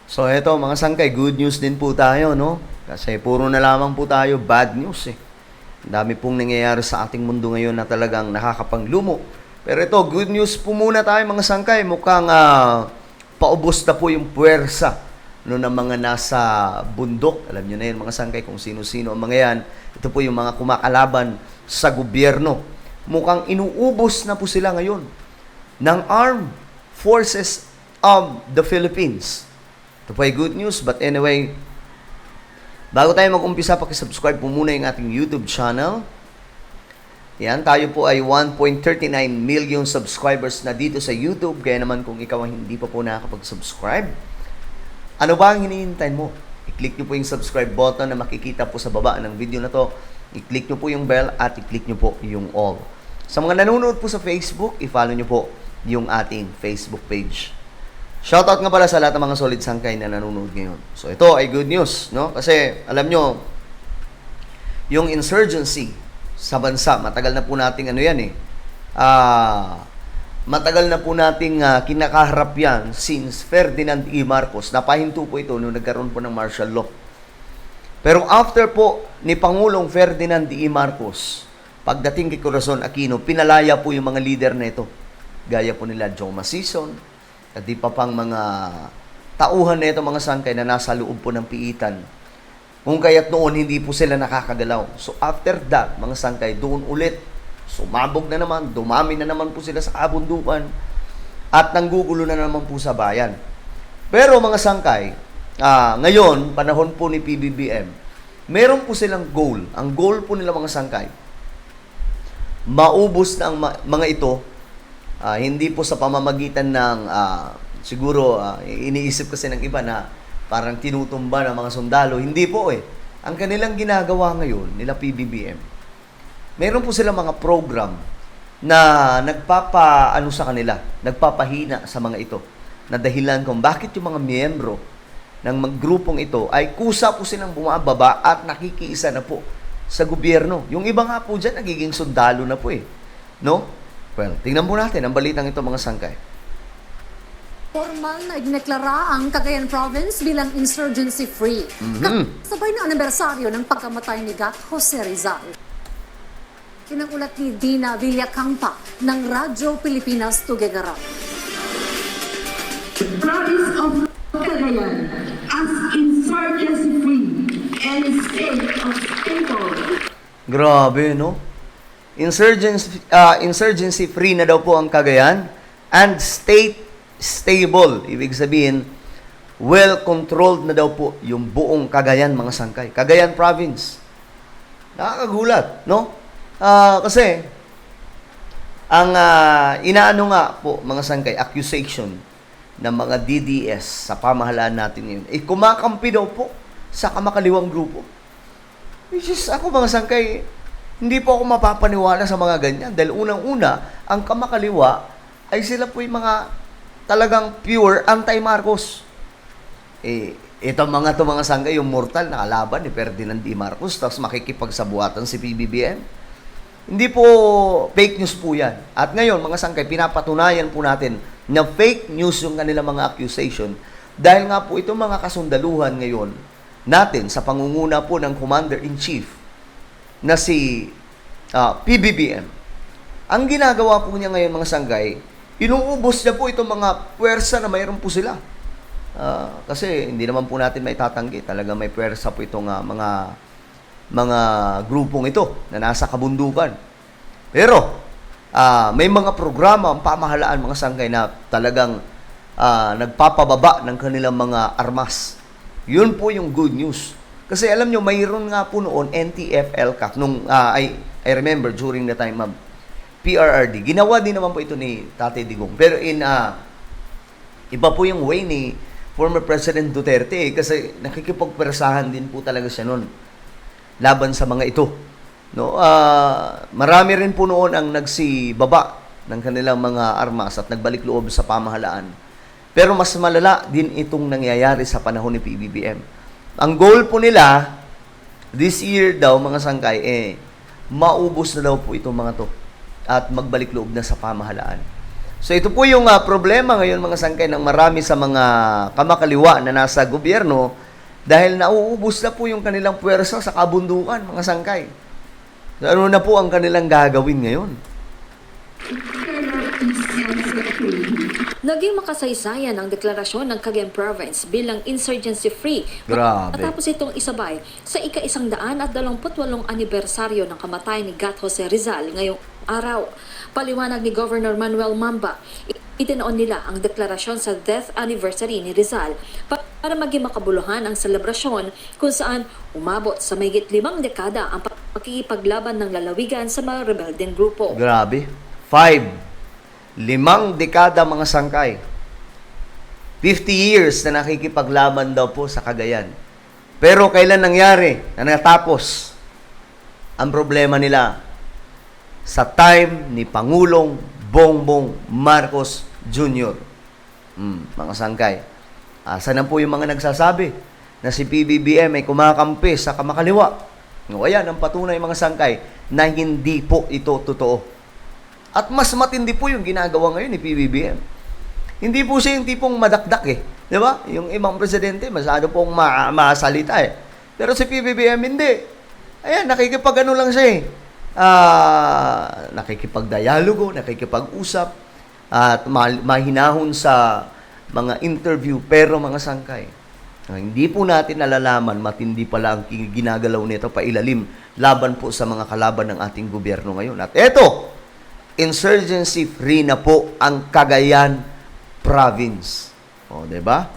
So eto mga sangkay, good news din po tayo, no? Kasi puro na lamang po tayo bad news eh. Ang dami pong nangyayari sa ating mundo ngayon na talagang nakakapanglumo. Pero ito, good news po muna tayo mga sangkay. Mukhang paubos na po yung puwersa no, ng mga nasa bundok. Alam nyo na yun mga sangkay kung sino-sino ang mga yan. Ito po yung mga kumakalaban sa gobyerno. Mukhang inuubos na po sila ngayon ng Armed Forces of the Philippines. Ito po ay good news, but anyway, bago tayo mag-umpisa, pakisubscribe po muna yung ating YouTube channel. Yan, tayo po ay 1.39 million subscribers na dito sa YouTube. Kaya naman kung ikaw ang hindi pa po nakakapag-subscribe, ano ba ang hinihintay mo? I-click nyo po yung subscribe button na makikita po sa baba ng video na to. I-click nyo po yung bell at i-click nyo po yung all. Sa mga nanonood po sa Facebook, i-follow nyo po yung ating Facebook page. Shoutout nga pala sa lahat ng mga solid sangkay na nanonood ngayon. So ito ay good news, no? Kasi alam nyo, yung insurgency sa bansa, matagal na po nating matagal na po nating kinakaharap yan since Ferdinand E. Marcos. Napahinto po ito nung nagkaroon po ng martial law. Pero after po ni Pangulong Ferdinand E. Marcos, pagdating kay Corazon Aquino, pinalaya po yung mga leader na ito. Gaya po nila Joe Masison, at di pa pang mga tauhan na ito mga sangkay na nasa loob po ng piitan. Kung kaya't noon hindi po sila nakakagalaw. So after that, mga sangkay, doon ulit, sumabog na naman, dumami na naman po sila sa kabundukan, at nanggugulo na naman po sa bayan. Pero mga sangkay, ngayon, panahon po ni PBBM, meron po silang goal. Ang goal po nila mga sangkay, maubos na ang mga ito. Hindi po sa pamamagitan ng siguro iniisip kasi ng iba na parang tinutumba ng mga sundalo. Hindi po eh. Ang kanilang ginagawa ngayon nila PBBM, meron po silang mga program na nagpapaano sa kanila, nagpapahina sa mga ito. Na dahilan kung bakit yung mga miyembro ng grupong ito ay kusa po silang bumababa at nakikiisa na po sa gobyerno. Yung iba nga po dyan, nagiging sundalo na po eh. No? Well, tingnan po natin ang balitang ito mga sangkay. Formal na igneklara ang Cagayan Province bilang insurgency-free. Sabay na anibersaryo ng pagkamatay ni Gat Jose Rizal. Kinangulat ni Dina Villacampa ng Radyo Pilipinas Tuguegarao. The province of Cagayan as insurgency-free and state of stable. Grabe, no? Insurgency free na daw po ang Cagayan and state stable. Ibig sabihin, well-controlled na daw po yung buong Cagayan, mga sangkay. Cagayan Province. Nakakagulat, no? Kasi, ang inaano nga po, mga sangkay, accusation ng mga DDS sa pamahalaan natin ngayon, kumakampi daw po sa kamakaliwang grupo. Which is, ako mga sangkay, hindi po ako mapapaniwala sa mga ganyan. Dahil unang-una, ang kamakaliwa ay sila po yung mga talagang pure anti-Marcos. Ito mga sangkay, yung mortal na kalaban ni Ferdinand E. Marcos, tapos makikipagsabuatan si PBBM. Hindi po fake news po yan. At ngayon, mga sangkay, pinapatunayan po natin na fake news yung kanilang mga accusation. Dahil nga po itong mga kasundaluhan ngayon natin sa pangunguna po ng Commander-in-Chief na si PBBM. Ang ginagawa po niya ngayon mga sanggay, inuubos niya po itong mga puwersa na mayroon po sila. Kasi hindi naman po natin may tatanggi. Talaga may puwersa po itong mga grupong ito na nasa kabundukan. Pero may mga programa ang pamahalaan mga sanggay na talagang nagpapababa ng kanilang mga armas. Yun po yung good news. Kasi alam nyo, mayroon nga po noon NTF-ELCAC nung I remember during the time of PRRD. Ginawa din naman po ito ni Tatay Digong. Pero iba po yung way ni former President Duterte kasi nakikipagpersahan din po talaga siya noon laban sa mga ito. No, marami rin po noon ang nagsibaba ng kanilang mga armas at nagbalik loob sa pamahalaan. Pero mas malala din itong nangyayari sa panahon ni PBBM. Ang goal po nila, this year daw, mga sangkay, maubos na daw po itong mga to at magbalik loob na sa pamahalaan. So ito po yung problema ngayon mga sangkay ng marami sa mga kamakaliwa na nasa gobyerno dahil nauubos na po yung kanilang puwersa sa kabundukan mga sangkay. So, ano na po ang kanilang gagawin ngayon? Naging makasaysayan ang deklarasyon ng Cagayan Province bilang insurgency-free Grabe. matapos itong isabay sa ika-128 anibersaryo ng kamatay ni Gat Jose Rizal ngayong araw. Paliwanag ni Governor Manuel Mamba, itinoon nila ang deklarasyon sa death anniversary ni Rizal para maging makabuluhan ang selebrasyon kung saan umabot sa mahigit 5 dekada ang pakikipaglaban ng lalawigan sa mga rebeldeng grupo. Grabe. 5 dekada mga sangkay. 50 years na nakikipaglaban daw po sa Cagayan. Pero kailan nangyari na natapos ang problema nila? Sa time ni Pangulong Bongbong Marcos Jr. Mga sangkay. Asan na po yung mga nagsasabi na si PBBM ay kumakampi sa kamakaliwa? O ayan, ang patunay mga sangkay na hindi po ito totoo. At mas matindi po yung ginagawa ngayon ni PBBM. Hindi po siya yung tipong madakdak eh. Di ba? Yung ibang presidente, masyado pong masalita eh. Pero si PBBM hindi. Ayan, nakikipag-ano lang siya eh. Nakikipag-dialogo, nakikipag-usap, at mahinahon sa mga interview, pero mga sangkay. Hindi po natin nalalaman, matindi pala ang ginagalaw nito pailalim laban po sa mga kalaban ng ating gobyerno ngayon. At eto, insurgency free na po ang Cagayan Province. O, diba?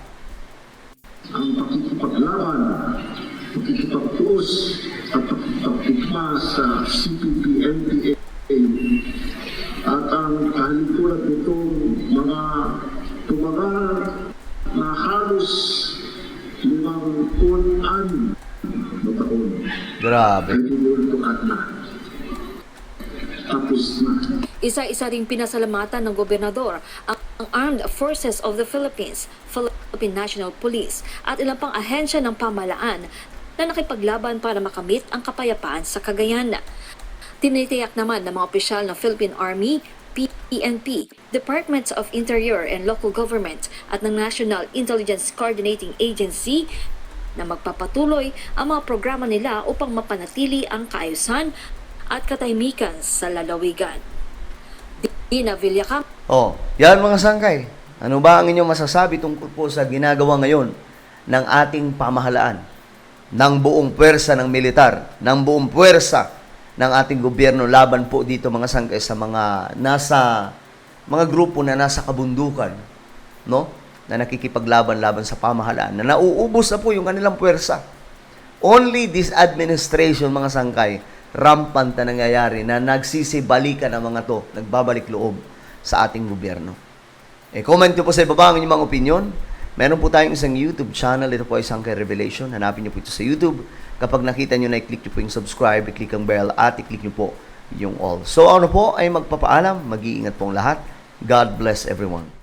Ang pakikipaglaban, pakikipagtuos at pakikipagtikma sa CPP-MPA at ang kahalintulad nitong mga tumagal na halos 50 na taon. Grabe. Ay tinulungan na. Tapos na. Isa-isa ring pinasalamatan ng gobernador ang Armed Forces of the Philippines, Philippine National Police at ilang pang ahensya ng pamahalaan na nakipaglaban para makamit ang kapayapaan sa Cagayan. Tinitiyak naman ng mga opisyal ng Philippine Army, PNP, Departments of Interior and Local Government at ng National Intelligence Coordinating Agency na magpapatuloy ang mga programa nila upang mapanatili ang kaayusan at katahimikan sa lalawigan. Dina Villacampa. Oh, yan mga sangkay. Ano ba ang inyong masasabi tungkol po sa ginagawa ngayon ng ating pamahalaan, ng buong puwersa ng militar, ng buong puwersa ng ating gobyerno laban po dito mga sangkay sa mga mga grupo na nasa kabundukan, no? Na nakikipaglaban-laban sa pamahalaan, na nauubos na po yung kanilang puwersa. Only this administration mga sangkay, rampant na nangyayari na nagsisibalikan ang mga to, nagbabalik loob sa ating gobyerno. Comment nyo po sa ibaba ang inyong mga opinion. Meron po tayong isang YouTube channel. Ito po ay Sangkay Revelation. Hanapin nyo po ito sa YouTube. Kapag nakita nyo na, i-click nyo po yung subscribe, i-click ang bell, at i-click nyo po yung all. So ano po ay magpapaalam. Mag-iingat pong lahat. God bless everyone.